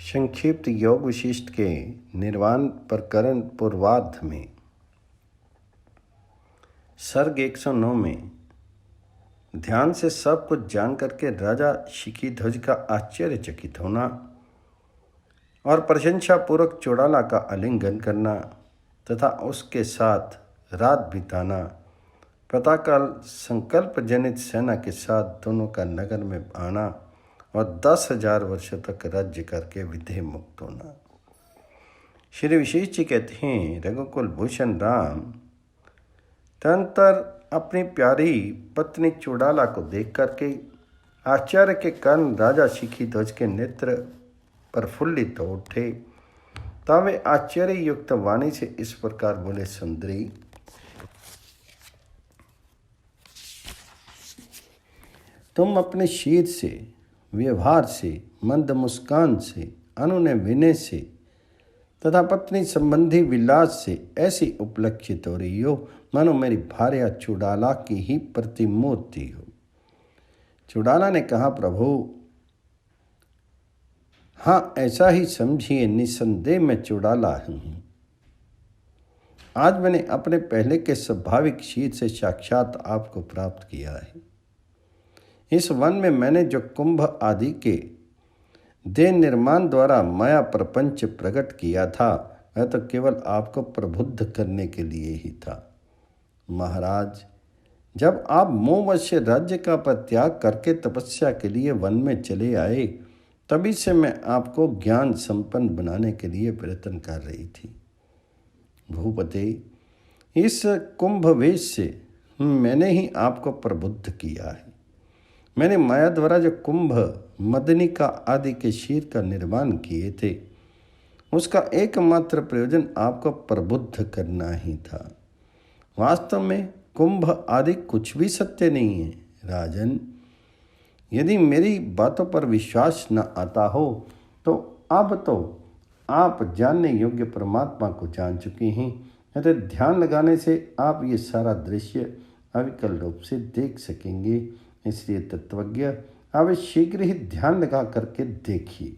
संक्षिप्त योग विशिष्ट के निर्वाण प्रकरण पूर्वार्ध में सर्ग 109 में ध्यान से सब कुछ जान करके राजा शिखीध्वज का आश्चर्यचकित होना और प्रशंसा पूर्वक चौड़ाला का आलिंगन करना तथा उसके साथ रात बिताना प्रातःकाल संकल्प जनित सेना के साथ दोनों का नगर में आना और 10,000 वर्षों तक राज्य करके विधेय मुक्त होना। श्री विशेष जी कहते हैं, रघुकुल भूषण राम तदंतर अपनी प्यारी पत्नी चौड़ाला को देख करके आश्चर्य के कारण राजा शिखीध्वज के नेत्र प्रफुल्लित हो उठे। तब वे आश्चर्य युक्त वाणी से इस प्रकार बोले, सुंदरी, तुम अपने शीर से, व्यवहार से, मंद मुस्कान से, अनुनय विनय से तथा पत्नी संबंधी विलास से ऐसी उपलक्षित हो रही हो मानो मेरी भार्या चौड़ाला की ही प्रतिमूर्ति हो। चौड़ाला ने कहा, प्रभु, हाँ, ऐसा ही समझिए, निसंदेह मैं चौड़ाला हूँ। आज मैंने अपने पहले के स्वाभाविक शीर से साक्षात आपको प्राप्त किया है। इस वन में मैंने जो कुंभ आदि के देह निर्माण द्वारा माया प्रपंच प्रकट किया था, वह तो केवल आपको प्रबुद्ध करने के लिए ही था। महाराज, जब आप मोहवश राज्य का परित्याग करके तपस्या के लिए वन में चले आए, तभी से मैं आपको ज्ञान संपन्न बनाने के लिए प्रयत्न कर रही थी। भूपते, इस कुंभ वेश से मैंने ही आपको प्रबुद्ध किया है। मैंने माया द्वारा जो कुंभ, मदनिका आदि के शीर का निर्माण किए थे, उसका एकमात्र प्रयोजन आपको प्रबुद्ध करना ही था। वास्तव में कुंभ आदि कुछ भी सत्य नहीं है। राजन, यदि मेरी बातों पर विश्वास न आता हो तो अब तो आप जानने योग्य परमात्मा को जान चुके हैं। यदि ध्यान लगाने से आप ये सारा दृश्य अविकल रूप से देख सकेंगे। इसलिए तत्वज्ञ, आप शीघ्र ही ध्यान लगा करके देखिए।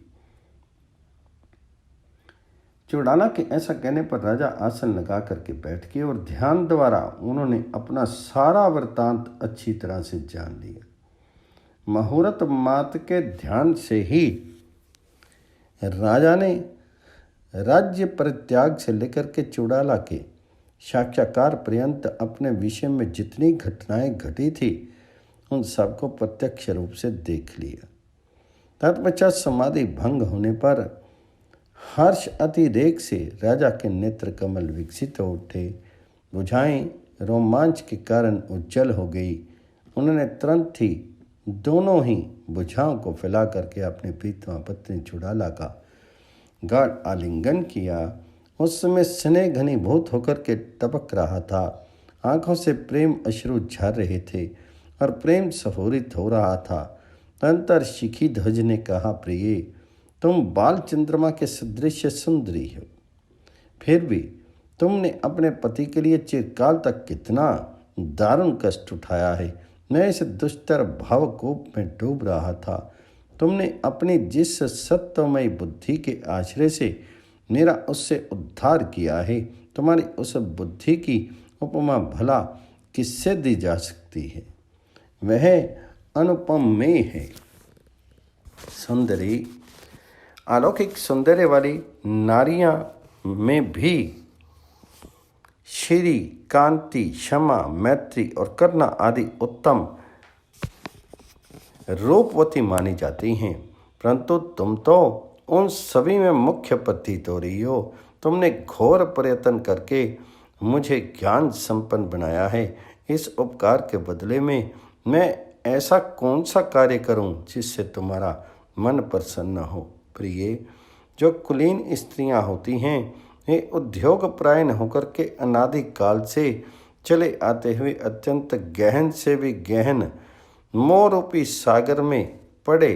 चौड़ाला के ऐसा कहने पर राजा आसन लगा करके बैठ गए और ध्यान द्वारा उन्होंने अपना सारा वृत्तांत अच्छी तरह से जान लिया। मुहूर्त मात के ध्यान से ही राजा ने राज्य परित्याग से लेकर के चौड़ाला के साक्षात्कार पर्यंत अपने विषय में जितनी घटनाएं घटी थी, उन सबको प्रत्यक्ष रूप से देख लिया। तत्पश्चात समाधि भंग होने पर हर्ष अतिरेक से राजा के नेत्र कमल विकसित हो उठे। भुजाएं रोमांच के कारण उज्जवल हो गई। उन्होंने तुरंत ही दोनों ही भुजाओं को फैला करके अपनी प्रीतमा पत्नी चौड़ाला का गाढ़ आलिंगन किया। उस समय स्नेह घनीभूत होकर के टपक रहा था। आंखों से प्रेम अश्रु झर रहे थे और प्रेम स्फुरित हो रहा था। तदंतर शिखीध्वज ने कहा, प्रिय, तुम बाल चंद्रमा के सदृश सुंदरी हो, फिर भी तुमने अपने पति के लिए चिरकाल तक कितना दारुण कष्ट उठाया है। मैं इस दुष्टर भावकूप में डूब रहा था। तुमने अपनी जिस सत्वमयी बुद्धि के आश्रय से मेरा उससे उद्धार किया है, तुम्हारी उस बुद्धि की उपमा भला किससे दी जा सकती है? वह अनुपमेय है। सुंदरी, अलौकिक सौंदर्य वाली नारियां में भी श्री, कांति, क्षमा, मैत्री और करुणा आदि उत्तम रूपवती मानी जाती हैं, परंतु तुम तो उन सभी में मुख्य प्रतीत हो रही हो। तुमने घोर प्रयत्न करके मुझे ज्ञान संपन्न बनाया है। इस उपकार के बदले में मैं ऐसा कौन सा कार्य करूं जिससे तुम्हारा मन प्रसन्न हो? प्रिय, जो कुलीन स्त्रियां होती हैं, ये उद्योगपरायण होकर के अनादि काल से चले आते हुए अत्यंत गहन से भी गहन मोहरूपी सागर में पड़े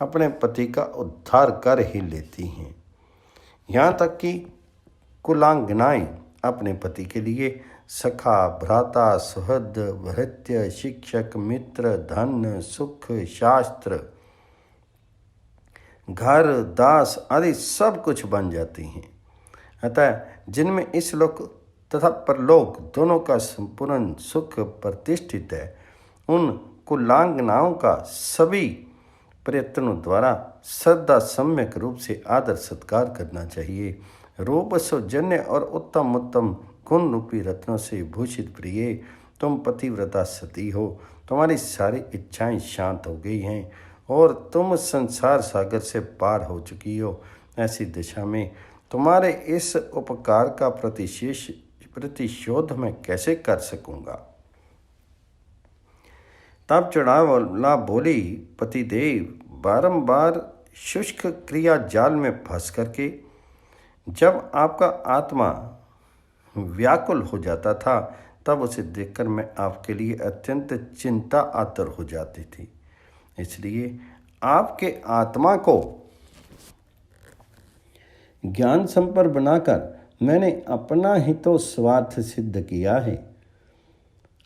अपने पति का उद्धार कर ही लेती हैं। यहाँ तक कि कुलांगनाएं अपने पति के लिए सखा, भ्राता, सुहृद, भृत्य, शिक्षक, मित्र, धन, सुख, शास्त्र, घर, दास आदि सब कुछ बन जाती हैं। अतः जिनमें इस लोक तथा परलोक दोनों का संपूर्ण सुख प्रतिष्ठित है, उन कुलांगनाओं का सभी प्रयत्नों द्वारा श्रद्धा सम्यक रूप से आदर सत्कार करना चाहिए। रूप सौजन्य और उत्तम उत्तम गुण रूपी रत्नों से भूषित प्रिय, तुम पतिव्रता सती हो। तुम्हारी सारी इच्छाएं शांत हो गई हैं और तुम संसार सागर से पार हो चुकी हो। ऐसी दिशा में तुम्हारे इस उपकार का प्रतिशोध मैं कैसे कर सकूंगा। तब चुड़ैला बोली, पतिदेव, बारंबार शुष्क क्रिया जाल में फंस करके जब आपका आत्मा व्याकुल हो जाता था, तब उसे देखकर मैं आपके लिए अत्यंत चिंता आतुर हो जाती थी। इसलिए आपके आत्मा को ज्ञान संपन्न बनाकर मैंने अपना ही तो स्वार्थ सिद्ध किया है,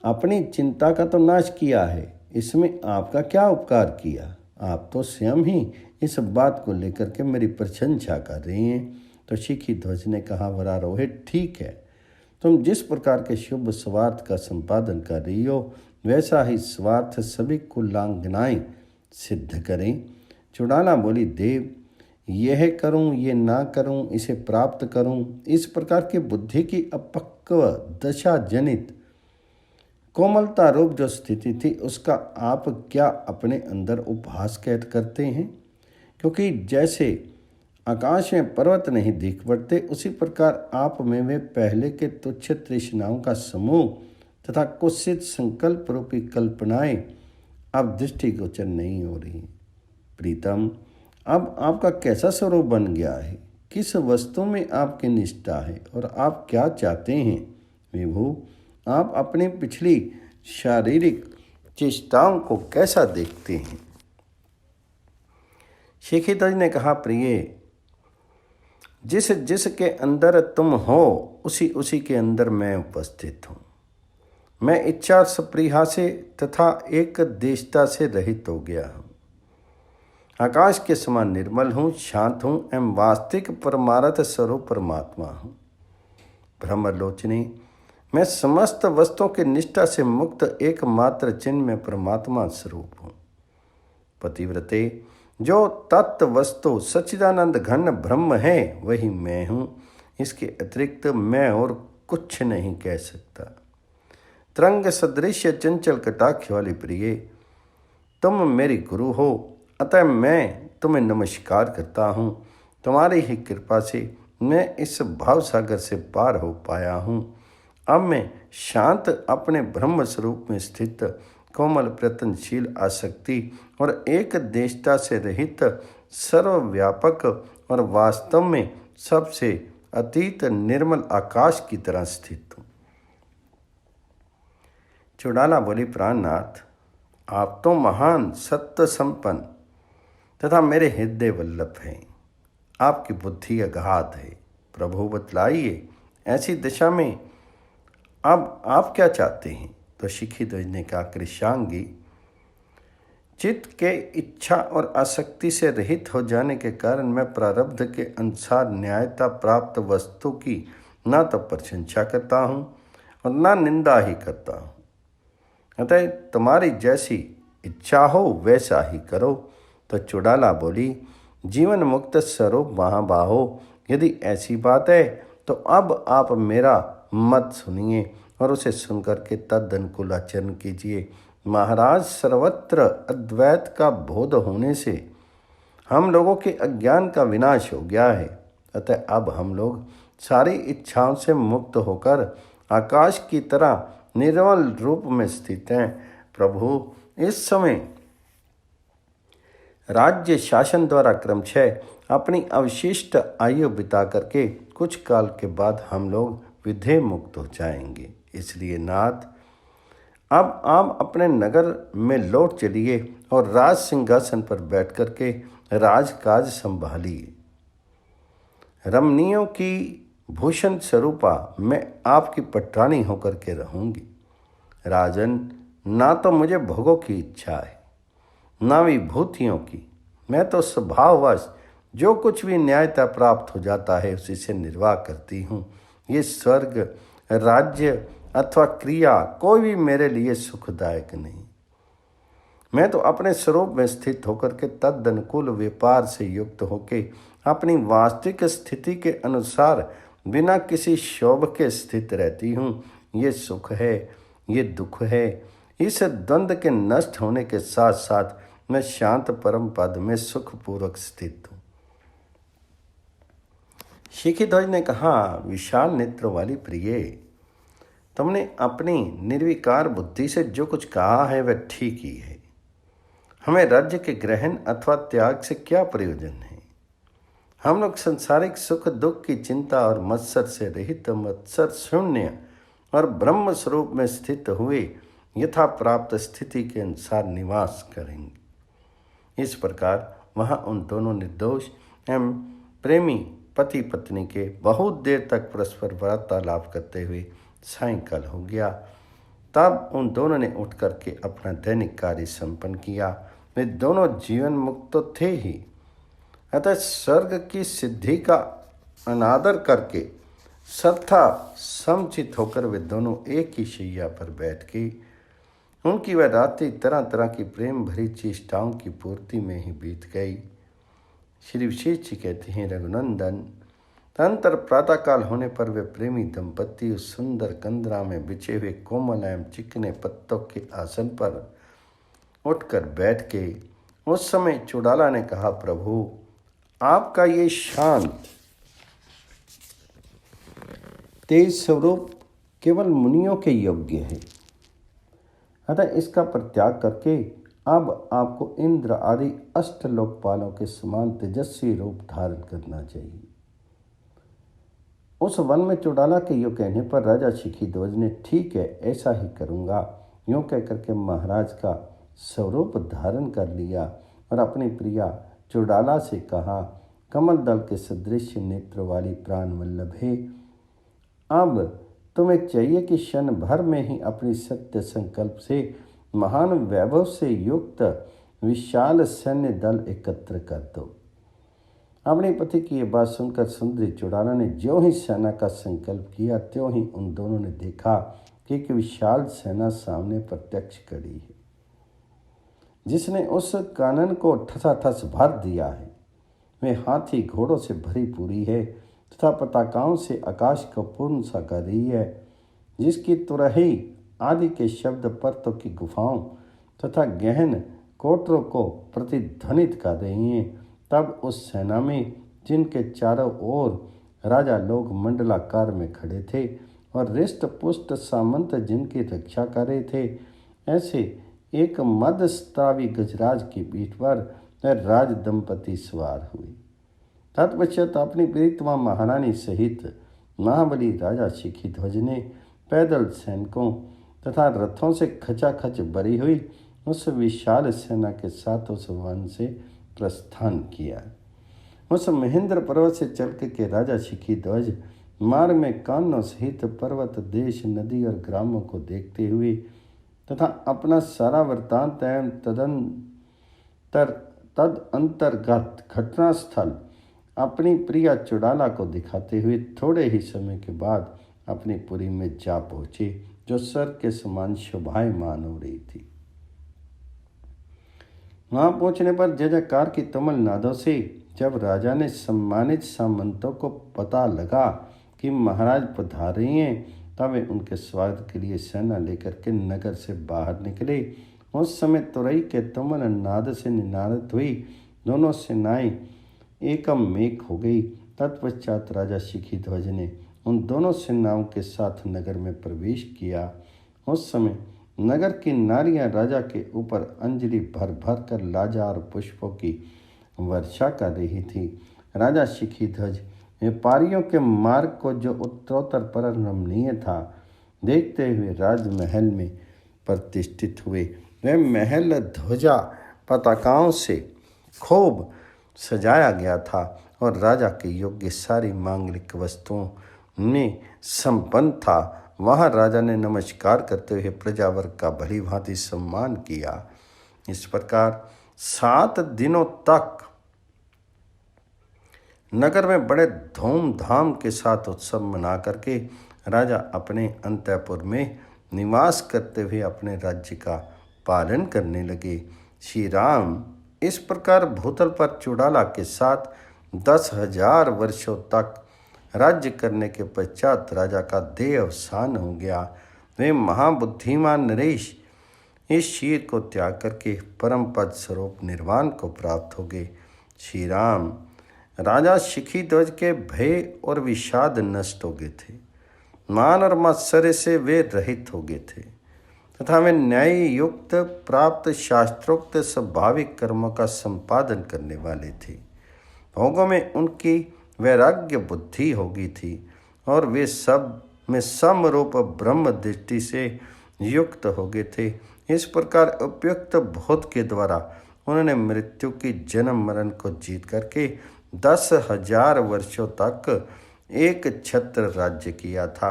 अपनी चिंता का तो नाश किया है। इसमें आपका क्या उपकार किया? आप तो स्वयं ही इस बात को लेकर के मेरी प्रशंसा कर रही हैं। तो शिखी ध्वज ने कहा, वरारोहित, ठीक है, तुम जिस प्रकार के शुभ स्वार्थ का संपादन कर रही हो, वैसा ही स्वार्थ सभी कुलांगनाएं सिद्ध करें। चुड़ैला बोली, देव, यह करूं, ये ना करूं, इसे प्राप्त करूं, इस प्रकार की बुद्धि की अपक्व दशा जनित कोमलता रूप जो स्थिति थी, उसका आप क्या अपने अंदर उपहास कैद करते हैं? क्योंकि जैसे आकाश में पर्वत नहीं दिख पड़ते, उसी प्रकार आप में वे पहले के तुच्छ तृष्णाओं का समूह तथा कुत्सित संकल्प रूपी कल्पनाएं अब दृष्टिगोचर नहीं हो रही। प्रीतम, अब आपका कैसा स्वरूप बन गया है? किस वस्तु में आपकी निष्ठा है और आप क्या चाहते हैं? विभु, आप अपनी पिछली शारीरिक चेष्टाओं को कैसा देखते हैं? शिखीध्वज ने कहा, प्रिय, जिस जिसके अंदर तुम हो, उसी उसी के अंदर मैं उपस्थित हूँ। मैं इच्छा स्पृहा से तथा एक देशता से रहित हो गया हूँ। आकाश के समान निर्मल हूँ, शांत हूँ एवं वास्तविक परमार्थ स्वरूप परमात्मा हूँ। ब्रह्मलोचनी, मैं समस्त वस्तुओं की निष्ठा से मुक्त एकमात्र चिन्ह में परमात्मा स्वरूप हूँ। पतिव्रते, जो तत्व वस्तु सच्चिदानंद घन ब्रह्म है, वही मैं हूँ। इसके अतिरिक्त मैं और कुछ नहीं कह सकता। तरंग सदृश चंचल कटाक्ष वाली प्रिय, तुम मेरी गुरु हो, अतः मैं तुम्हें नमस्कार करता हूँ। तुम्हारी ही कृपा से मैं इस भाव सागर से पार हो पाया हूँ। अब मैं शांत अपने ब्रह्म स्वरूप में स्थित कोमल प्रयत्नशील आसक्ति और एक देशता से रहित सर्वव्यापक और वास्तव में सबसे अतीत निर्मल आकाश की तरह स्थित हूँ। चुड़ैला बोली, प्राणनाथ, आप तो महान सत्य संपन्न तथा मेरे हृदय वल्लभ हैं। आपकी बुद्धि अगाध है। प्रभु, बतलाइए, ऐसी दिशा में अब आप क्या चाहते हैं? तो शिखीध्वज ने कहा, कृशांगी, चित्त के इच्छा और आसक्ति से रहित हो जाने के कारण मैं प्रारब्ध के अनुसार न्यायता प्राप्त वस्तु की न तो प्रशंसा करता हूँ और न निंदा ही करता हूँ। अतः तुम्हारी जैसी इच्छा हो वैसा ही करो। तो चुड़ैला बोली, जीवन मुक्त स्वरूप महाबाहो, यदि ऐसी बात है तो अब आप मेरा मत सुनिए और उसे सुनकर के तदनुकूल आचरण कीजिए। महाराज, सर्वत्र अद्वैत का बोध होने से हम लोगों के अज्ञान का विनाश हो गया है। अतः अब हम लोग सारी इच्छाओं से मुक्त होकर आकाश की तरह निर्मल रूप में स्थित हैं। प्रभु, इस समय राज्य शासन द्वारा क्रमशः अपनी अवशिष्ट आयु बिता करके कुछ काल के बाद हम लोग विधेय मुक्त हो जाएंगे। इसलिए नाथ, अब आप अपने नगर में लौट चलिए और राज सिंहासन पर बैठ करके राजकाज संभालिए। रमणियों की भूषण स्वरूपा मैं आपकी पटरानी होकर के रहूंगी। राजन, ना तो मुझे भोगों की इच्छा है, ना विभूतियों की। मैं तो स्वभाववश जो कुछ भी न्यायता प्राप्त हो जाता है उसी से निर्वाह करती हूँ। ये स्वर्ग, राज्य अथवा क्रिया कोई भी मेरे लिए सुखदायक नहीं। मैं तो अपने स्वरूप में स्थित होकर के तदनुकूल व्यापार से युक्त होके अपनी वास्तविक स्थिति के अनुसार बिना किसी शोभ के स्थित रहती हूँ। ये सुख है, ये दुख है। इस द्वंद्व के नष्ट होने के साथ साथ मैं शांत परम पद में सुखपूर्वक स्थित हूँ। शिखीध्वज ने कहा, विशाल नेत्र वाली प्रिय, तुमने अपनी निर्विकार बुद्धि से जो कुछ कहा है वह ठीक ही है। हमें राज्य के ग्रहण अथवा त्याग से क्या प्रयोजन है? हम लोग सांसारिक सुख दुख की चिंता और मत्सर से रहित, मत्सर शून्य और ब्रह्म स्वरूप में स्थित हुए यथा प्राप्त स्थिति के अनुसार निवास करेंगे। इस प्रकार वहाँ उन दोनों निर्दोष एवं प्रेमी पति पत्नी के बहुत देर तक परस्पर वार्तालाप करते हुए सायंकाल हो गया। तब उन दोनों ने उठ करके अपना दैनिक कार्य संपन्न किया। वे दोनों जीवन मुक्त तो थे ही, अतः स्वर्ग की सिद्धि का अनादर करके सर्वथा समचित होकर वे दोनों एक ही शैया पर बैठ गए। उनकी वह रात्रि तरह तरह की प्रेम भरी चेष्टाओं की पूर्ति में ही बीत गई। श्री विशेष जी कहते हैं, रघुनंदन, तदंतर प्रातःकाल होने पर वे प्रेमी दंपत्ति उस सुंदर कंदरा में बिछे हुए कोमल एवं चिकने पत्तों के आसन पर उठकर बैठ गए। उस समय चुड़ाला ने कहा, प्रभु, आपका ये शांत तेज स्वरूप केवल मुनियों के योग्य है, अतः इसका परित्याग करके अब आपको इंद्र आदि अष्ट लोकपालों के समान तेजस्वी रूप धारण करना चाहिए। उस वन में चुड़ाला के यूँ कहने पर राजा शिखीध्वज ने ठीक है, ऐसा ही करूँगा, यूँ कह करके महाराज का स्वरूप धारण कर लिया और अपनी प्रिया चुड़ाला से कहा, कमल दल के सदृश नेत्र वाली प्राण वल्लभे, अब तुम्हें चाहिए कि क्षण भर में ही अपनी सत्य संकल्प से महान वैभव से युक्त विशाल सैन्य दल एकत्र कर दो। अपने पति की यह बात सुनकर सुंदरी चुड़ाला ने ज्यों ही सेना का संकल्प किया, त्यों ही उन दोनों ने देखा कि एक विशाल सेना सामने प्रत्यक्ष खड़ी है, जिसने उस कानन को ठसाठस भर दिया है। वे हाथी घोड़ों से भरी पूरी है तथा पताकाओं से आकाश को पूर्ण सा कर रही है, जिसकी तुरही आदि के शब्द पर्वतों की गुफाओं तथा गहन कोटरों को प्रतिध्वनित कर रही हैं। तब उस सेना में, जिनके चारों ओर राजा लोग मंडलाकार में खड़े थे और रिष्ट पुष्ट सामंत जिनकी रक्षा कर रहे थे, ऐसे एक मध्यस्त्रावी गजराज की पीठ पर राज दंपति सवार हुए। तत्पश्चात अपनी प्रीतमा महारानी सहित महाबली राजा शिखीध्वज ने पैदल सैनिकों तथा रथों से खचाखच भरी हुई उस विशाल सेना के साथ उस वन से प्रस्थान किया। उस महेंद्र पर्वत से चल के राजा शिखीध्वज मार्ग में कानों सहित पर्वत, देश, नदी और ग्रामों को देखते हुए तथा अपना सारा वृत्तांत एवं तद अंतर्गत घटनास्थल अपनी प्रिया चुड़ाला को दिखाते हुए थोड़े ही समय के बाद अपनी पुरी में जा पहुँचे, जो स्वर्ग के समान शोभायमान हो रही थी। वहाँ पहुँचने पर जय जयकार की तुमुल नादों से जब राजा ने सम्मानित सामंतों को पता लगा कि महाराज पधार रहे हैं, तब वे उनके स्वागत के लिए सेना लेकर के नगर से बाहर निकले। उस समय तुरई के तुमुल नाद से निनादित हुई दोनों सेनाएं एकम मेक हो गई। तत्पश्चात राजा शिखीध्वज ने उन दोनों सेनाओं के साथ नगर में प्रवेश किया। उस समय नगर की नारियां राजा के ऊपर अंजलि भर भर कर लाजा और पुष्पों की वर्षा कर रही थी। राजा शिखीध्वज व्यापारियों के मार्ग को, जो उत्तरोत्तर पर रमणीय था, देखते हुए राजमहल में प्रतिष्ठित हुए। वह महल ध्वजा पताकाओं से खूब सजाया गया था और राजा के योग्य सारी मांगलिक वस्तुओं में संपन्न था। वहाँ राजा ने नमस्कार करते हुए प्रजावर्ग का भली भांति सम्मान किया। इस प्रकार 7 दिनों तक नगर में बड़े धूमधाम के साथ उत्सव मना करके राजा अपने अंतःपुर में निवास करते हुए अपने राज्य का पालन करने लगे। श्री राम इस प्रकार भूतल पर चुड़ाला के साथ 10,000 वर्षों तक राज्य करने के पश्चात राजा का देह अवसान हो गया। वे महाबुद्धिमान नरेश इस शरीर को त्याग करके परम पद स्वरूप निर्वाण को प्राप्त हो गए। श्री राम राजा शिखी ध्वज के भय और विषाद नष्ट हो गए थे। मान और मत्सर्य से वे रहित हो गए थे तथा वे न्याय युक्त प्राप्त शास्त्रोक्त स्वाभाविक कर्मों का संपादन करने वाले थे। भोगों में उनकी वैराग्य बुद्धि हो गई थी और वे सब में समरूप ब्रह्म दृष्टि से युक्त हो गए थे। इस प्रकार उपयुक्त बोध के द्वारा उन्होंने मृत्यु की जन्म मरण को जीत करके 10,000 वर्षों तक एक छत्र राज्य किया था।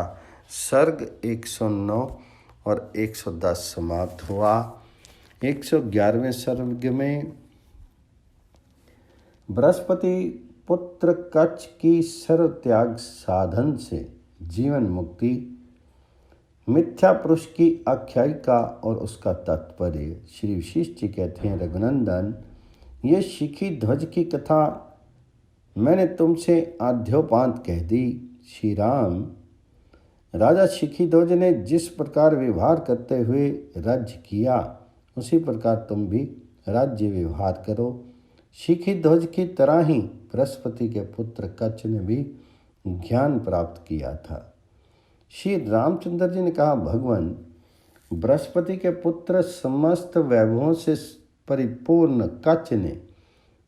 सर्ग 109 और 110 समाप्त हुआ। 111वें सर्ग में बृहस्पति पुत्र कच्छ की सर्व त्याग साधन से जीवन मुक्ति, मिथ्या पुरुष की आख्यायिका और उसका तात्पर्य। श्री वशिष्ठ जी कहते हैं, रघुनंदन, ये शिखी ध्वज की कथा मैंने तुमसे आद्योपांत कह दी। श्री राम, राजा शिखी ध्वज ने जिस प्रकार व्यवहार करते हुए राज्य किया उसी प्रकार तुम भी राज्य व्यवहार करो। शिखी ध्वज की तरह ही बृहस्पति के पुत्र कच्छ ने भी ज्ञान प्राप्त किया था। श्री रामचंद्र जी ने कहा, भगवान, बृहस्पति के पुत्र समस्त वैभवों से परिपूर्ण कच्छ ने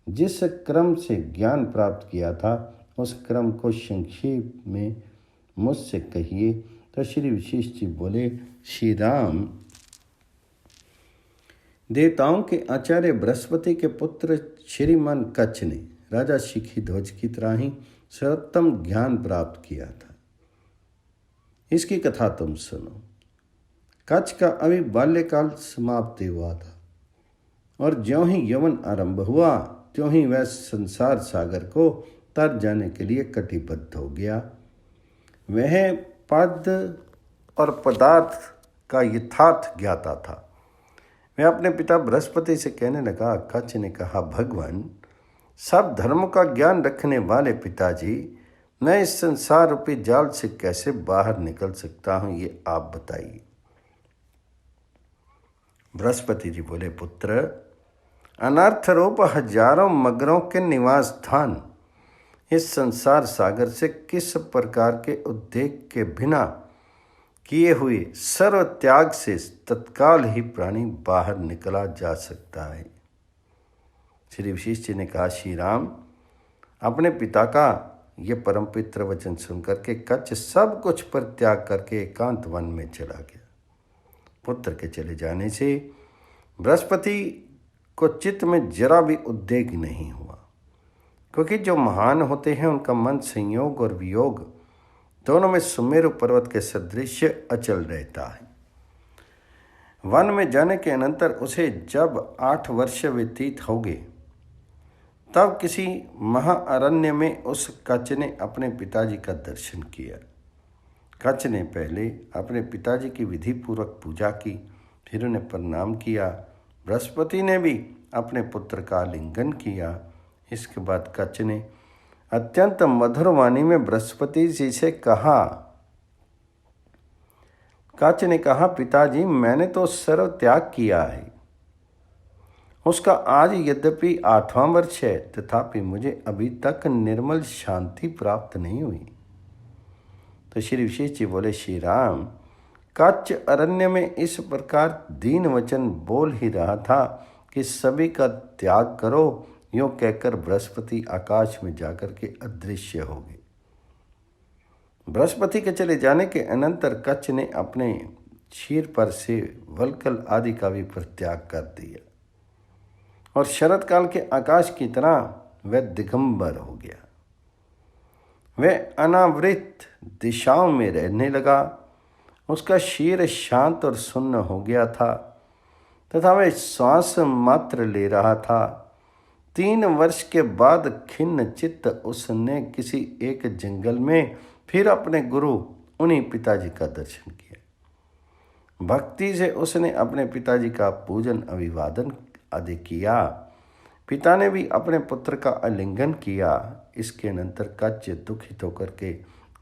जिस क्रम से ज्ञान प्राप्त किया था उस क्रम को संक्षेप में मुझसे कहिए। तो श्री वशिष्ठ जी बोले, श्री राम, देवताओं के आचार्य बृहस्पति के पुत्र श्रीमान कच्छ ने राजा शिखी ध्वज की तरह ही सर्वोत्तम ज्ञान प्राप्त किया था। इसकी कथा तुम सुनो। कच्छ का अभी बाल्यकाल समाप्त हुआ था और ज्यों ही यौवन आरंभ हुआ त्यों ही वह संसार सागर को तर जाने के लिए कटिबद्ध हो गया। वह पद और पदार्थ का यथार्थ ज्ञाता था। वह अपने पिता बृहस्पति से कहने लगा। कच्छ ने कहा, भगवान, सब धर्मों का ज्ञान रखने वाले पिताजी, मैं इस संसार रूपी जाल से कैसे बाहर निकल सकता हूं, ये आप बताइए। बृहस्पति जी बोले, पुत्र, अनर्थ रूप हजारों मगरों के निवास स्थान इस संसार सागर से किस प्रकार के उद्वेग के बिना किए हुए सर्व त्याग से तत्काल ही प्राणी बाहर निकला जा सकता है। श्री वशिष्ठ जी ने कहा, श्री राम, अपने पिता का ये परम पवित्र वचन सुनकर के कच्छ सब कुछ परित्याग करके एकांत वन में चला गया। पुत्र के चले जाने से बृहस्पति को चित्त में जरा भी उद्वेग नहीं हुआ, क्योंकि जो महान होते हैं उनका मन संयोग और वियोग दोनों में सुमेरु पर्वत के सदृश अचल रहता है। वन में जाने के अनंतर उसे जब 8 वर्ष व्यतीत हो गए तब किसी महाअरण्य में उस कच्छ ने अपने पिताजी का दर्शन किया। कच्छ ने पहले अपने पिताजी की विधि पूर्वक पूजा की, फिर उन्हें प्रणाम किया। बृहस्पति ने भी अपने पुत्र का आलिंगन किया। इसके बाद कच्छ ने अत्यंत मधुर वाणी में बृहस्पति जी से कहा। कच्छ ने कहा, पिताजी, मैंने तो सर्व त्याग किया है। उसका आज यद्यपि 8वां वर्ष है, तथापि मुझे अभी तक निर्मल शांति प्राप्त नहीं हुई। तो श्री विशेष जी बोले, श्री राम, कच्छ अरण्य में इस प्रकार दीन वचन बोल ही रहा था कि सभी का त्याग करो। यूँ कहकर बृहस्पति आकाश में जाकर के अदृश्य हो गए। बृहस्पति के चले जाने के अनंतर कच्छ ने अपने शीर पर से वल्कल आदि का भी परित्याग कर दिया और शरद काल के आकाश की तरह वह दिगंबर हो गया। वह अनावृत दिशाओं में रहने लगा। उसका शीर शांत और सुन्न हो गया था तथा वह श्वास मात्र ले रहा था। 3 वर्ष के बाद खिन्न चित्त उसने किसी एक जंगल में फिर अपने गुरु उन्हीं पिताजी का दर्शन किया। भक्ति से उसने अपने पिताजी का पूजन अभिवादन आदि किया। पिता ने भी अपने पुत्र का आलिंगन किया। इसके अनंतर कच्छ दुखित होकर के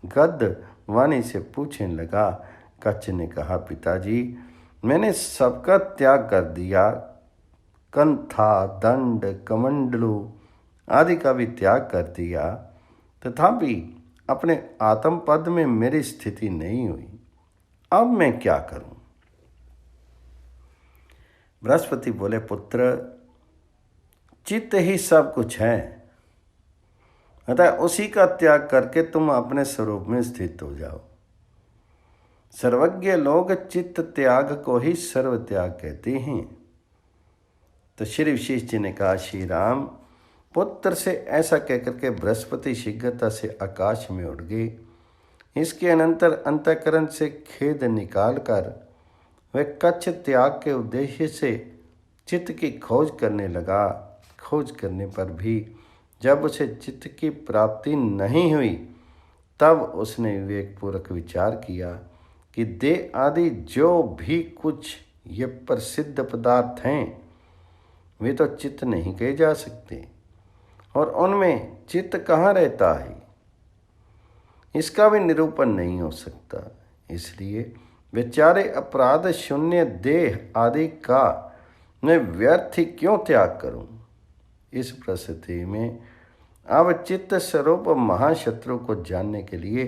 गद्य वाणी से पूछने लगा। कच्छ ने कहा, पिताजी, मैंने सबका त्याग कर दिया, कंथा, दंड, कमंडलू आदि का भी त्याग कर दिया, तथापि अपने आत्म पद में मेरी स्थिति नहीं हुई। अब मैं क्या करूं? बृहस्पति बोले, पुत्र, चित्त ही सब कुछ है, अतः उसी का त्याग करके तुम अपने स्वरूप में स्थित हो जाओ। सर्वज्ञ लोग चित्त त्याग को ही सर्व त्याग कहते हैं। तो श्री विशेष जी ने कहा, श्री राम, पुत्र से ऐसा कहकर के बृहस्पति शीघ्रता से आकाश में उड़ गए। इसके अनंतर अंतःकरण से खेद निकालकर वह कच्छ त्याग के उद्देश्य से चित्त की खोज करने लगा। खोज करने पर भी जब उसे चित्त की प्राप्ति नहीं हुई, तब उसने विवेकपूर्वक विचार किया कि देह आदि जो भी कुछ ये प्रसिद्ध पदार्थ हैं, वे तो चित्त नहीं कहे जा सकते, और उनमें चित्त कहाँ रहता है, इसका भी निरूपण नहीं हो सकता। इसलिए बेचारे अपराध शून्य देह आदि का मैं व्यर्थ ही क्यों त्याग करूं? इस परिस्थिति में अब चित्त स्वरूप महाशत्रु को जानने के लिए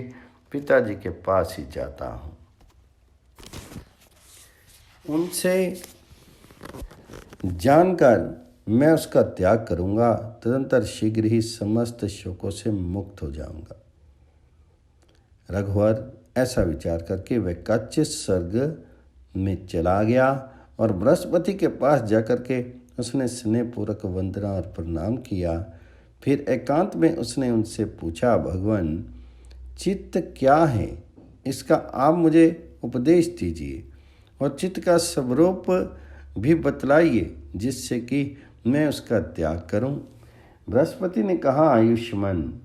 पिताजी के पास ही जाता हूं। उनसे जानकर मैं उसका त्याग करूंगा, तदंतर शीघ्र ही समस्त शोकों से मुक्त हो जाऊंगा। रघुवर ऐसा विचार करके वह कच्छ स्वर्ग में चला गया और बृहस्पति के पास जाकर के उसने स्नेहपूर्वक वंदना और प्रणाम किया। फिर एकांत में उसने उनसे पूछा, भगवान, चित्त क्या है, इसका आप मुझे उपदेश दीजिए और चित्त का स्वरूप भी बतलाइए, जिससे कि मैं उसका त्याग करूं। बृहस्पति ने कहा, आयुष्मान,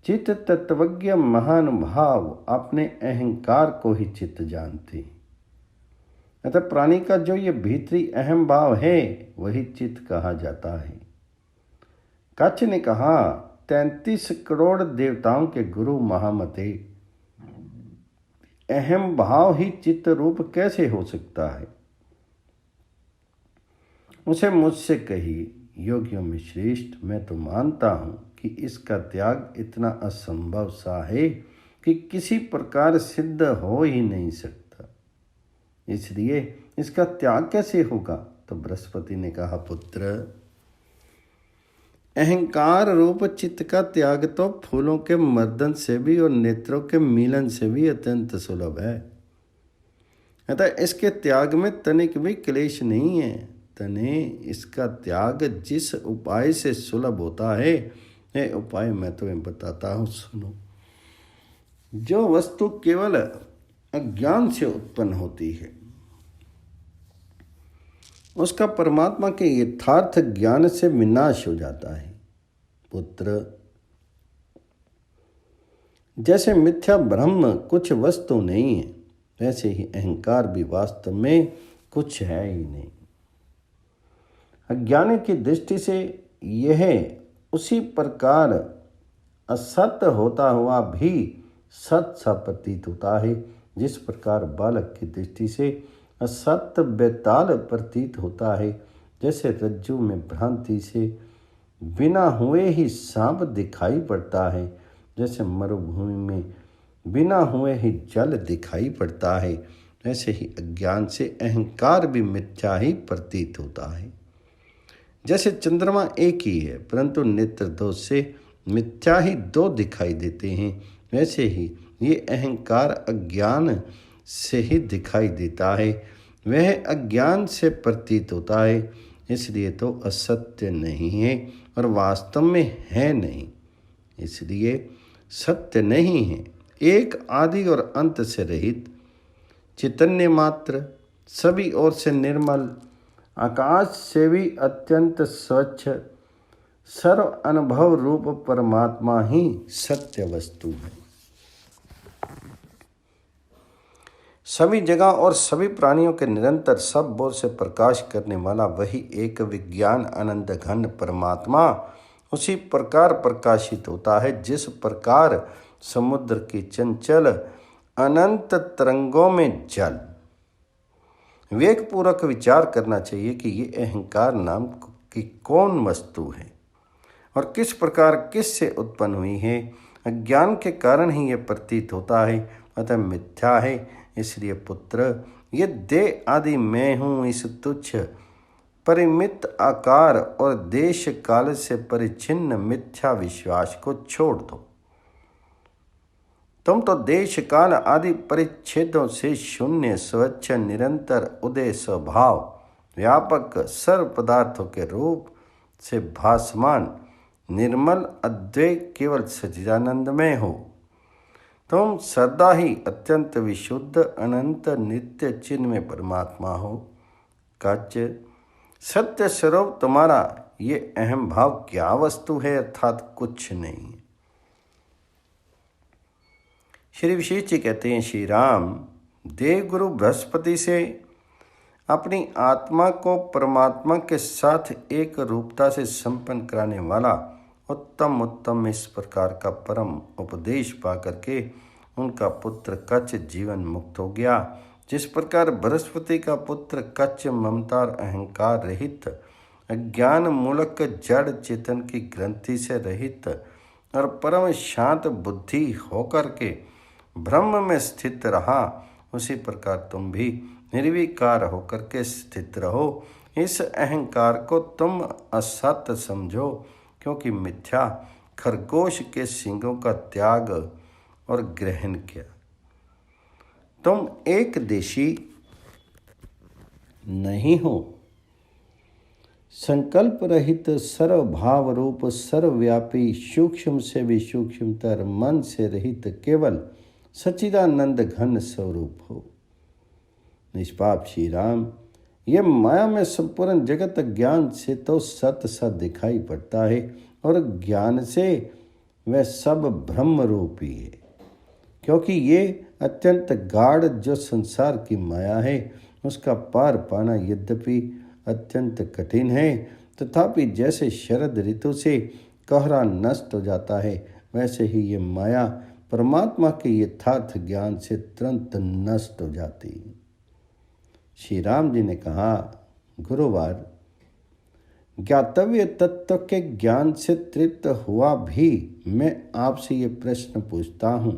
चित्त तत्वज्ञ महानुभाव अपने अहंकार को ही चित्त जानते हैं। अतः प्राणी का जो ये भीतरी अहम भाव है, वही चित्त कहा जाता है। कच्छ ने कहा, 33 करोड़ देवताओं के गुरु महामते, अहम भाव ही चित्त रूप कैसे हो सकता है? उसे मुझसे कही, योगियों में श्रेष्ठ, मैं तो मानता हूं कि इसका त्याग इतना असंभव सा है कि किसी प्रकार सिद्ध हो ही नहीं सकता। इसलिए इसका त्याग कैसे होगा? तो बृहस्पति ने कहा, पुत्र, अहंकार रूप चित्त का त्याग तो फूलों के मर्दन से भी और नेत्रों के मिलन से भी अत्यंत सुलभ है। अतः इसके त्याग में तनिक भी क्लेश नहीं है। तने इसका त्याग जिस उपाय से सुलभ होता है, यह उपाय मैं तुम्हें बताता हूँ, सुनो। जो वस्तु केवल अज्ञान से उत्पन्न होती है, उसका परमात्मा के यथार्थ ज्ञान से विनाश हो जाता है। पुत्र, जैसे मिथ्या ब्रह्म कुछ वस्तु नहीं है, वैसे ही अहंकार भी वास्तव में कुछ है ही नहीं। अज्ञानी की दृष्टि से यह उसी प्रकार असत्य होता हुआ भी सत सा प्रतीत होता है, जिस प्रकार बालक की दृष्टि से असत्य बेताल प्रतीत होता है। जैसे रज्जु में भ्रांति से बिना हुए ही सांप दिखाई पड़ता है, जैसे मरुभूमि में बिना हुए ही जल दिखाई पड़ता है, ऐसे ही अज्ञान से अहंकार भी मिथ्या ही प्रतीत होता है। जैसे चंद्रमा एक ही है, परंतु नेत्र दोष से मिथ्या ही दो दिखाई देते हैं, वैसे ही ये अहंकार अज्ञान से ही दिखाई देता है। वह अज्ञान से प्रतीत होता है, इसलिए तो असत्य नहीं है और वास्तव में है नहीं। इसलिए सत्य नहीं है, एक आदि और अंत से रहित चैतन्य मात्र, सभी ओर से निर्मल, आकाश से भी अत्यंत स्वच्छ सर्व अनुभव रूप परमात्मा ही सत्य वस्तु है। सभी जगह और सभी प्राणियों के निरंतर सब ओर से प्रकाश करने वाला वही एक विज्ञान आनंद घन परमात्मा उसी प्रकार प्रकाशित होता है जिस प्रकार समुद्र की चंचल अनंत तरंगों में जल। विवेक पूर्वक विचार करना चाहिए कि ये अहंकार नाम की कौन वस्तु है और किस प्रकार किससे उत्पन्न हुई है। अज्ञान के कारण ही ये प्रतीत होता है, अतः मिथ्या है। इसलिए पुत्र, ये देह आदि मैं हूँ इस तुच्छ परिमित आकार और देश काल से परिचिन्न मिथ्या विश्वास को छोड़ दो। तुम तो देश काल आदि परिच्छेदों से शून्य स्वच्छ निरंतर उदय स्वभाव व्यापक सर्व पदार्थों के रूप से भासमान निर्मल अद्वैय केवल सच्चिदानंदमय हो। तुम सदा ही अत्यंत विशुद्ध अनंत नित्य चिन्मय परमात्मा हो। कच सत्य स्वरूप तुम्हारा ये अहम भाव क्या वस्तु है, अर्थात कुछ नहीं। श्री विशेष जी कहते हैं, श्री राम देव गुरु बृहस्पति से अपनी आत्मा को परमात्मा के साथ एक रूपता से संपन्न कराने वाला उत्तम इस प्रकार का परम उपदेश पा करके उनका पुत्र कच्छ जीवन मुक्त हो गया। जिस प्रकार बृहस्पति का पुत्र कच्छ ममता और अहंकार रहित अज्ञान मूलक जड़ चेतन की ग्रंथि से रहित और परम शांत बुद्धि होकर के ब्रह्म में स्थित रहा, उसी प्रकार तुम भी निर्विकार होकर के स्थित रहो। इस अहंकार को तुम असत्य समझो, क्योंकि मिथ्या खरगोश के सींगों का त्याग और ग्रहण किया। तुम एक देशी नहीं हो, संकल्प रहित सर्वभाव रूप सर्वव्यापी सूक्ष्म से भी सूक्ष्मतर मन से रहित केवल सच्चिदानंद घन स्वरूप हो। निष्पाप श्री राम, यह माया में संपूर्ण जगत ज्ञान से तो सत सत दिखाई पड़ता है और ज्ञान से वह सब ब्रह्म रूपी है, क्योंकि ये अत्यंत गाढ़ जो संसार की माया है उसका पार पाना यद्यपि अत्यंत कठिन है, तथापि जैसे शरद ऋतु से कोहरा नष्ट हो जाता है, वैसे ही ये माया परमात्मा के यथार्थ ज्ञान से तुरंत नष्ट हो जाती है। श्री राम जी ने कहा, गुरुवार ज्ञातव्य तत्व के ज्ञान से तृप्त हुआ भी मैं आपसे ये प्रश्न पूछता हूँ,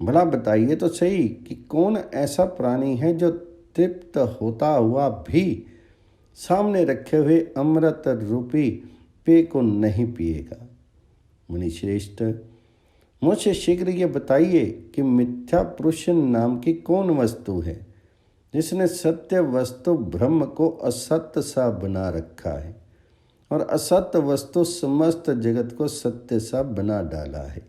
भला बताइए तो सही कि कौन ऐसा प्राणी है जो तृप्त होता हुआ भी सामने रखे हुए अमृत रूपी पेय को नहीं पिएगा। मुनि श्रेष्ठ, मुझसे शीघ्र ये बताइए कि मिथ्या पुरुष नाम की कौन वस्तु है जिसने सत्य वस्तु ब्रह्म को असत्य सा बना रखा है और असत्य वस्तु समस्त जगत को सत्य सा बना डाला है।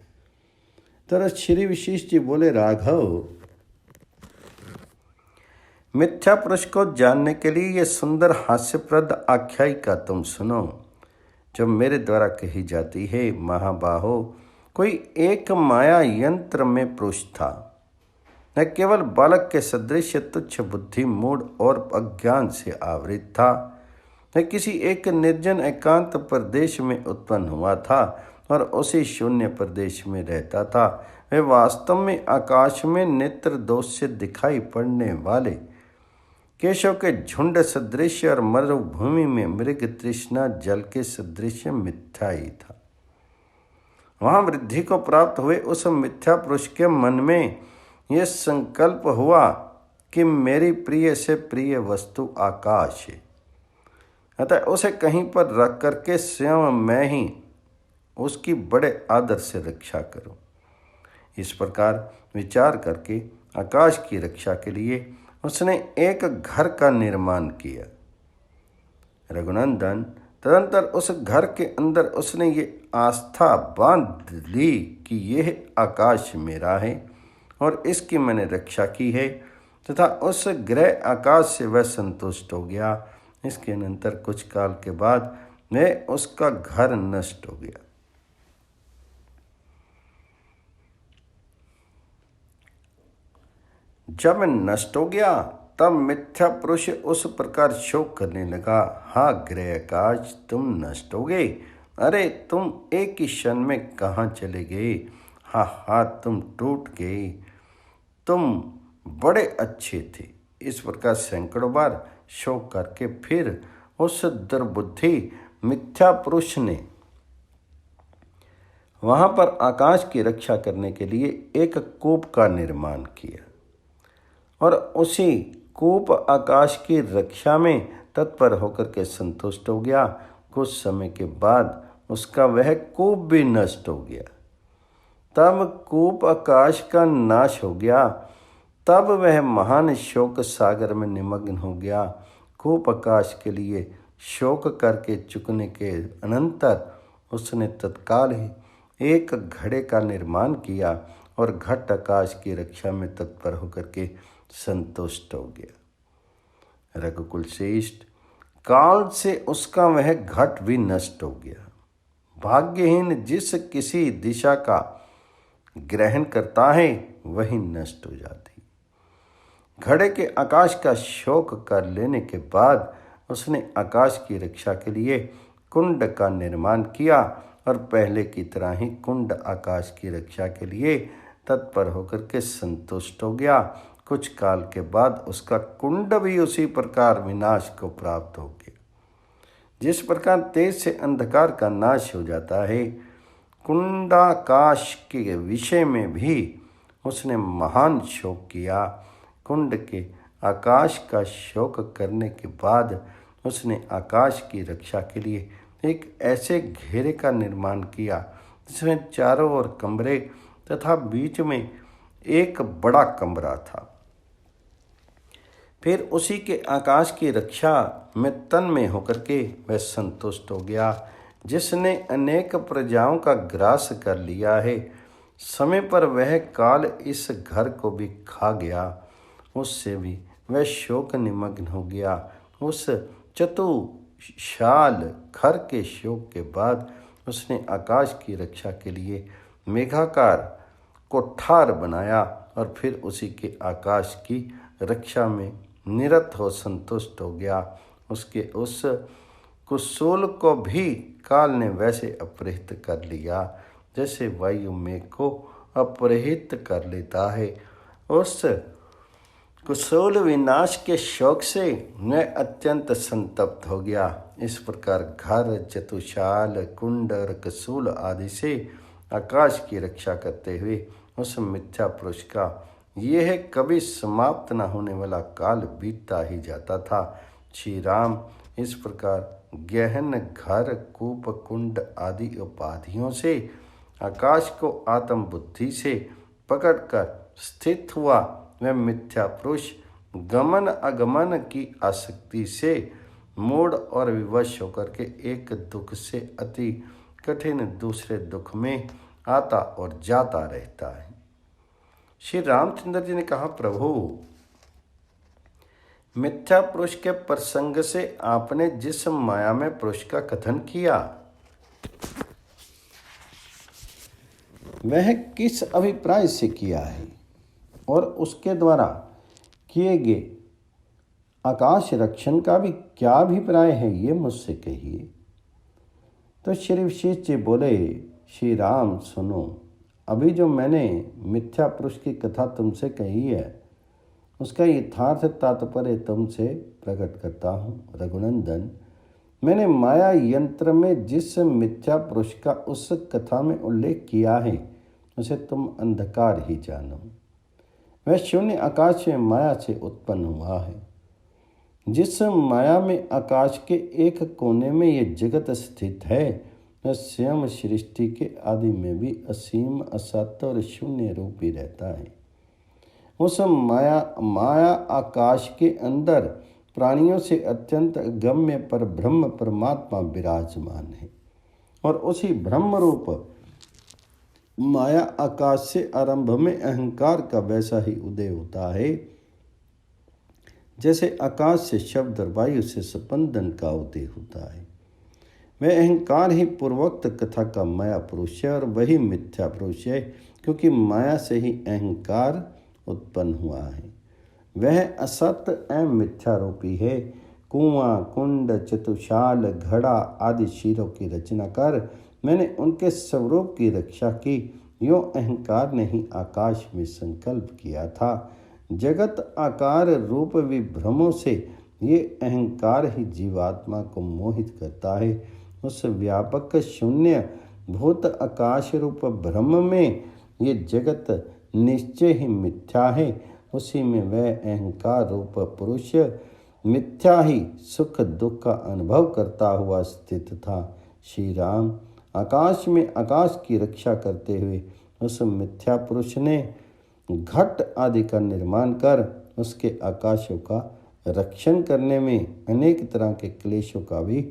तरह श्री विशेष जी बोले, राघव, मिथ्या पुरुष को जानने के लिए ये सुंदर हास्यप्रद आख्यायिका तुम सुनो, जो मेरे द्वारा कही जाती है। महाबाहो, कोई एक माया यंत्र में पुरुष था, न केवल बालक के सदृश तुच्छ बुद्धि मूढ़ और अज्ञान से आवृत था, न किसी एक निर्जन एकांत प्रदेश में उत्पन्न हुआ था और उसी शून्य प्रदेश में रहता था। वह वास्तव में आकाश में नेत्र दोष से दिखाई पड़ने वाले केशव के झुंड सदृश और मरुभूमि में मृग तृष्णा जल के सदृश मिथ्या ही था। वहाँ वृद्धि को प्राप्त हुए उस मिथ्या पुरुष के मन में यह संकल्प हुआ कि मेरी प्रिय से प्रिय वस्तु आकाश है, अतः उसे कहीं पर रख करके स्वयं मैं ही उसकी बड़े आदर से रक्षा करूं। इस प्रकार विचार करके आकाश की रक्षा के लिए उसने एक घर का निर्माण किया। रघुनंदन, तदंतर उस घर के अंदर उसने ये आस्था बांध ली कि यह आकाश मेरा है और इसकी मैंने रक्षा की है, तथा उस ग्रह आकाश से वह संतुष्ट हो गया। इसके अनंतर कुछ काल के बाद वह उसका घर नष्ट हो गया। जब नष्ट हो गया तब मिथ्या पुरुष उस प्रकार शोक करने लगा, हा गृहकाज, तुम नष्ट हो गए। अरे तुम एक ही क्षण में कहाँ चले गए। हा हा, तुम टूट गए, तुम बड़े अच्छे थे। इस प्रकार सैकड़ों बार शोक करके फिर उस दुर्बुद्धि मिथ्या पुरुष ने वहां पर आकाश की रक्षा करने के लिए एक कूप का निर्माण किया और उसी कूप आकाश की रक्षा में तत्पर होकर के संतुष्ट हो गया। कुछ समय के बाद उसका वह कूप भी नष्ट हो गया। तब कूप आकाश का नाश हो गया। तब वह महान शोक सागर में निमग्न हो गया। कूप आकाश के लिए शोक करके चुकने के अनंतर उसने तत्काल ही एक घड़े का निर्माण किया और घट आकाश की रक्षा में तत्पर होकर के संतुष्ट हो गया। रघुकुल श्रेष्ठ, काल से उसका वह घट भी नष्ट हो गया। भाग्यहीन जिस किसी दिशा का ग्रहण करता है वही नष्ट हो जाती। घड़े के आकाश का शोक कर लेने के बाद उसने आकाश की रक्षा के लिए कुंड का निर्माण किया और पहले की तरह ही कुंड आकाश की रक्षा के लिए तत्पर होकर के संतुष्ट हो गया। कुछ काल के बाद उसका कुंड भी उसी प्रकार विनाश को प्राप्त हो गया। जिस प्रकार तेज से अंधकार का नाश हो जाता है, कुंडाकाश के विषय में भी उसने महान शोक किया। कुंड के आकाश का शोक करने के बाद उसने आकाश की रक्षा के लिए एक ऐसे घेरे का निर्माण किया जिसमें चारों ओर कमरे तथा बीच में एक बड़ा कमरा था। फिर उसी के आकाश की रक्षा में तन में होकर के वह संतुष्ट हो गया, जिसने अनेक प्रजाओं का ग्रास कर लिया है। समय पर वह काल इस घर को भी खा गया, उससे भी वह शोक निमग्न हो गया। उस चतुशाल घर के शोक के बाद उसने आकाश की रक्षा के लिए मेघाकार कोठार बनाया और फिर उसी के आकाश की रक्षा में निरत हो संतुष्ट हो गया। उसके उस कुसूल को भी काल ने वैसे अपहृत कर लिया जैसे वायु मेघ को अपहृत कर लेता है। उस कुसूल विनाश के शोक से मैं अत्यंत संतप्त हो गया। इस प्रकार घर, चतुशाल, कुंड और कुसूल आदि से आकाश की रक्षा करते हुए उस मिथ्या पुरुष का यह कभी समाप्त न होने वाला काल बीतता ही जाता था। श्री राम इस प्रकार गहन घर, कूप, कुंड आदि उपाधियों से आकाश को आत्म बुद्धि से पकड़कर स्थित हुआ। वह मिथ्या पुरुष गमन अगमन की आसक्ति से मूढ़ और विवश होकर के एक दुख से अति कठिन दूसरे दुख में आता और जाता रहता है। श्री रामचंद्र जी ने कहा, प्रभु, मिथ्या पुरुष के प्रसंग से आपने जिस माया में पुरुष का कथन किया वह किस अभिप्राय से किया है और उसके द्वारा किए गए आकाश रक्षण का भी क्या अभिप्राय है, ये मुझसे कहिए। तो श्री विशेष जी बोले, श्री राम सुनो, अभी जो मैंने मिथ्या पुरुष की कथा तुमसे कही है उसका यथार्थ तात्पर्य तुमसे प्रकट करता हूँ। रघुनंदन, मैंने माया यंत्र में जिस मिथ्या पुरुष का उस कथा में उल्लेख किया है उसे तुम अंधकार ही जानो। वह शून्य आकाश में माया से उत्पन्न हुआ है। जिस माया में आकाश के एक कोने में ये जगत स्थित है वह स्वयं सृष्टि के आदि में भी असीम, असत्य और शून्य रूप ही रहता है। उस माया आकाश के अंदर प्राणियों से अत्यंत गम्य पर ब्रह्म परमात्मा विराजमान है और उसी ब्रह्म रूप माया आकाश से आरंभ में अहंकार का वैसा ही उदय होता है जैसे आकाश से शब्द और वायु से स्पंदन का उदय होता है। वह अहंकार ही पूर्वोक्त कथा का माया पुरुष है और वही मिथ्या पुरुष है, क्योंकि माया से ही अहंकार उत्पन्न हुआ है। वह असत एवं मिथ्या रूपी है। कुआं, कुंड, चतुशाल, घड़ा आदि शीरों की रचना कर मैंने उनके स्वरूप की रक्षा की। यो अहंकार ने ही आकाश में संकल्प किया था। जगत आकार रूप विभ्रमों से ये अहंकार ही जीवात्मा को मोहित करता है। उस व्यापक शून्य भूत आकाश रूप ब्रह्म में ये जगत निश्चय ही मिथ्या है। उसी में वह अहंकार रूप पुरुष मिथ्या ही सुख दुख का अनुभव करता हुआ स्थित था। श्री राम, आकाश में आकाश की रक्षा करते हुए उस मिथ्या पुरुष ने घट आदि का निर्माण कर उसके आकाशों का रक्षण करने में अनेक तरह के क्लेशों का भी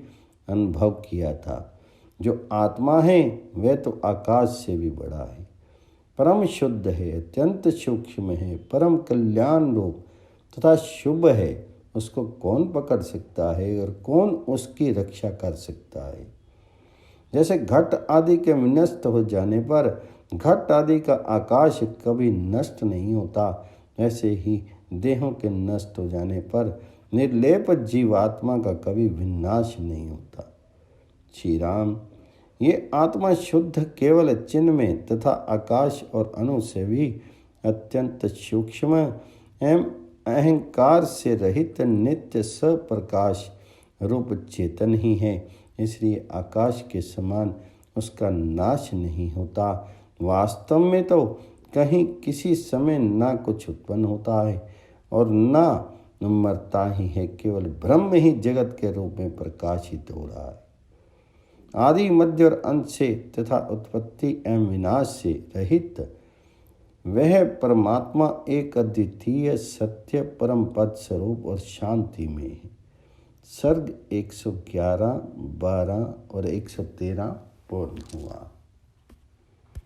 अनुभव किया था। जो आत्मा है वह तो आकाश से भी बड़ा है, परम शुद्ध है, अत्यंत सूक्ष्म है, परम कल्याण रूप तथा शुभ है। उसको कौन पकड़ सकता है और कौन उसकी रक्षा कर सकता है। जैसे घट आदि के नष्ट हो जाने पर घट आदि का आकाश कभी नष्ट नहीं होता, वैसे ही देहों के नष्ट हो जाने पर निर्लेप जीवात्मा का कभी विनाश नहीं होता। श्री राम, ये आत्मा शुद्ध केवल चिन्ह में तथा आकाश और अणु से भी अत्यंत सूक्ष्म एवं अहंकार से रहित नित्य सप्रकाश रूप चेतन ही है। इसलिए आकाश के समान उसका नाश नहीं होता। वास्तव में तो कहीं किसी समय ना कुछ उत्पन्न होता है और ना मरता ही है। केवल ब्रह्म ही जगत के रूप में प्रकाशित हो रहा है। आदि मध्य और अंत से तथा उत्पत्ति एवं विनाश से रहित वह परमात्मा एक अद्वितीय सत्य परम पद स्वरूप और शांति में है। सर्ग 111, 12 और 113 पूर्ण हुआ।